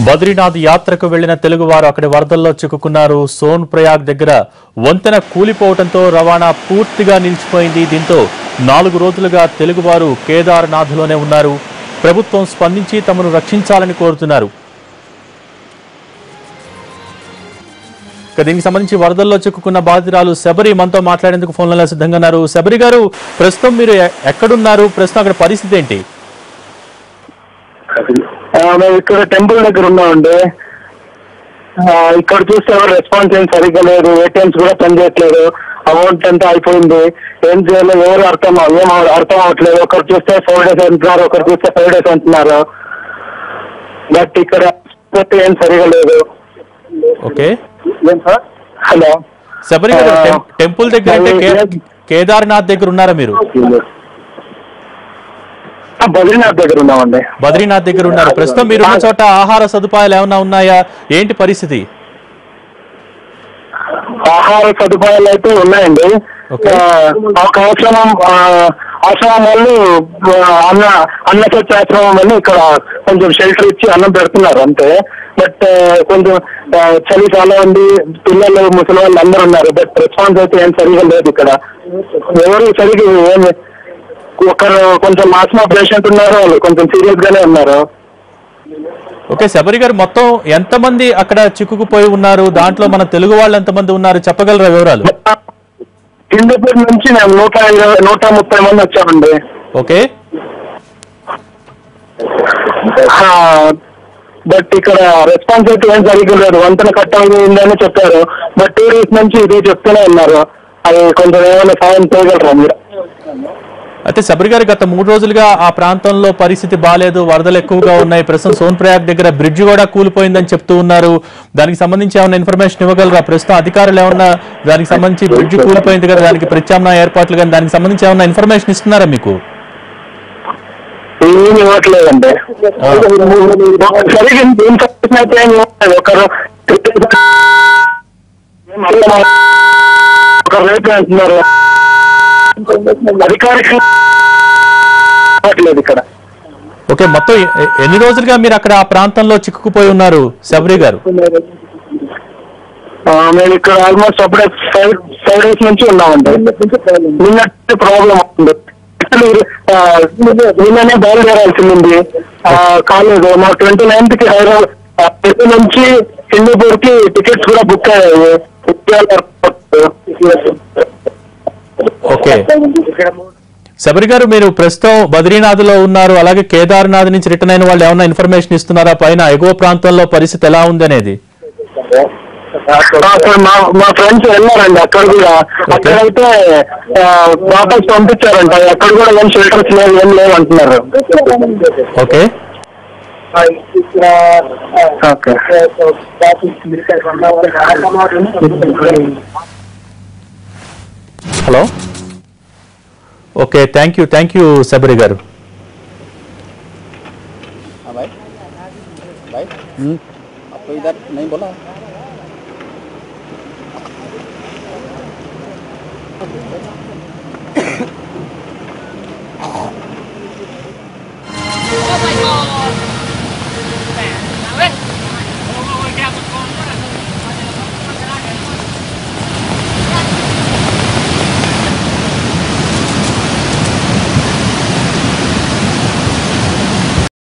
బద్రీనాథ్ యాత్రకు వెళ్లిన తెలుగువారు అక్కడి వరదల్లో చిక్కుకున్నారు. సోన్ ప్రయాగ్ దగ్గర వంతెన కూలిపోవడంతో రవాణా పూర్తిగా నిలిచిపోయింది. దీంతో 4 రోజులుగా తెలుగువారు కేదార్నాథ్లోనే ఉన్నారు. ప్రభుత్వం స్పందించి తమను రక్షించాలని కోరుతున్నారు. దీనికి సంబంధించి వరదల్లో చిక్కుకున్న బాధితురాలు శబరి మనతో మాట్లాడేందుకు ఫోన్లలో సిద్ధంగా ఉన్నారు. శబరి గారు, ప్రస్తుతం మీరు ఎక్కడున్నారు? ప్రస్తుతం అక్కడ పరిస్థితి ఏంటి? మేము ఇక్కడ టెంపుల్ దగ్గర ఉన్నామండి. ఇక్కడ చూస్తే ఎవరు రెస్పాన్స్ ఏం సరిగ్గా లేదు. ఏటీఎంస్ కూడా పనిచేయట్లేదు. అమౌంట్ అంతా అయిపోయింది. ఏం చేయాలో ఎవరు అర్థం అవ్వట్లేదు. ఒకరు చూస్తే 4 days అంటున్నారు, ఒకరు చూస్తే 5 days అంటున్నారు. బట్ ఇక్కడ ఏం సరిగా లేదు. ఓకే, హలో శబరి గారు, టెంపుల్ దగ్గర కేదార్నాథ్ దగ్గర ఉన్నారా మీరు? బద్రీనాథ్ దగ్గర ఉన్నామండి. బద్రీనాథ్ దగ్గర ఉన్నారు. ప్రస్తుతం మీరు ఉన్న చోట ఆహార సదుపాయాలు ఏమైనా ఉన్నాయా? ఏంటి పరిస్థితి? ఆహార సదుపాయాలు అయితే ఉన్నాయండి. ఒక ఆశ్రమం వాళ్ళు అన్న సత్యాశ్రమం అని ఇక్కడ కొంచెం షెల్టర్ ఇచ్చి అన్నం పెడుతున్నారు అంతే. బట్ కొంచెం చలి చాలా ఉంది. పిల్లలు, ముసలి వాళ్ళు అందరూ ఉన్నారు. బట్ రెస్పాన్స్ అయితే ఏం సరిగా లేదు. ఇక్కడ ఎవరు సరిగ్గా ఏమి, ఒకరు కొంచెం ఆస్మా పేషెంట్ ఉన్నారు, వాళ్ళు కొంచెం సీరియస్ గానే ఉన్నారు. ఓకే శబరి గారు, మొత్తం ఎంతమంది అక్కడ చిక్కుకుపోయి ఉన్నారు? దాంట్లో మన తెలుగు వాళ్ళు ఎంతమంది ఉన్నారు, చెప్పగలరా వివరాలు? హిందూపూర్ నుంచి మేము 130 మంది వచ్చామండి. ఓకే, బట్ ఇక్కడ రెస్పాన్స్ అయితే ఏం సరిగ్గా లేదు. వంతెన కట్ అయిందని చెప్పారు. బట్ 2 days నుంచి ఇది చెప్తూనే ఉన్నారు. అది కొంచెం ఏమైనా సాయం చేయగలరా మీరు? అయితే శబరి గారు, గత 3 రోజులుగా ఆ ప్రాంతంలో పరిస్థితి బాగాలేదు, వరదలు ఎక్కువగా ఉన్నాయి. ప్రస్తుతం సోన్ ప్రయాగ్ దగ్గర బ్రిడ్జ్ కూడా కూలిపోయిందని చెప్తూ ఉన్నారు. దానికి సంబంధించి ఏమైనా ఇన్ఫర్మేషన్ ఇవ్వగలరా? ప్రస్తుతం అధికారులు ఏమన్నా దానికి సంబంధించి బ్రిడ్జ్ కూలిపోయింది కదా, దానికి ప్రత్యామ్నాయ ఏర్పాట్లు కానీ దానికి సంబంధించి ఏమన్నా ఇన్ఫర్మేషన్ ఇస్తున్నారా మీకు? ఏమి ఇవ్వట్లేదండి. ఒకరు రేపు అంటున్నారు. ఇక్కడ ఓకే, మొత్తం ఎన్ని రోజులుగా మీరు అక్కడ ఆ ప్రాంతంలో చిక్కుకుపోయి ఉన్నారు శబరి గారు? మేము ఇక్కడ ఆల్మోస్ట్ అప్పుడే 5 days నుంచి ఉన్నామండి. నిన్న ప్రాబ్లం అవుతుంది. నిన్ననే బయలుదేరాల్సింది, కాలేదు. మా 29th కి హైదరాబాద్ నుంచి హిందూపూర్ కి టికెట్స్ కూడా బుక్ అయ్యాయి. ఓకే శబరి గారు, మీరు ప్రస్తుతం బద్రీనాథ్ లో ఉన్నారు, అలాగే కేదార్నాథ్ నుంచి రిటర్న్ అయిన వాళ్ళు ఏమన్నా ఇన్ఫర్మేషన్ ఇస్తున్నారా? పైన ఎగువ ప్రాంతంలో పరిస్థితి ఎలా ఉంది అనేది? మా ఫ్రెండ్స్ వెళ్ళారండి అక్కడ కూడా. అక్కడైతే వాపస్ పంపించారంట. అక్కడ కూడా ఏం షెల్టర్స్ లేవు, ఏం లేవు అంటున్నారు. Okay hello, okay, thank you Sabari గారు. आपको इधर नहीं बोला?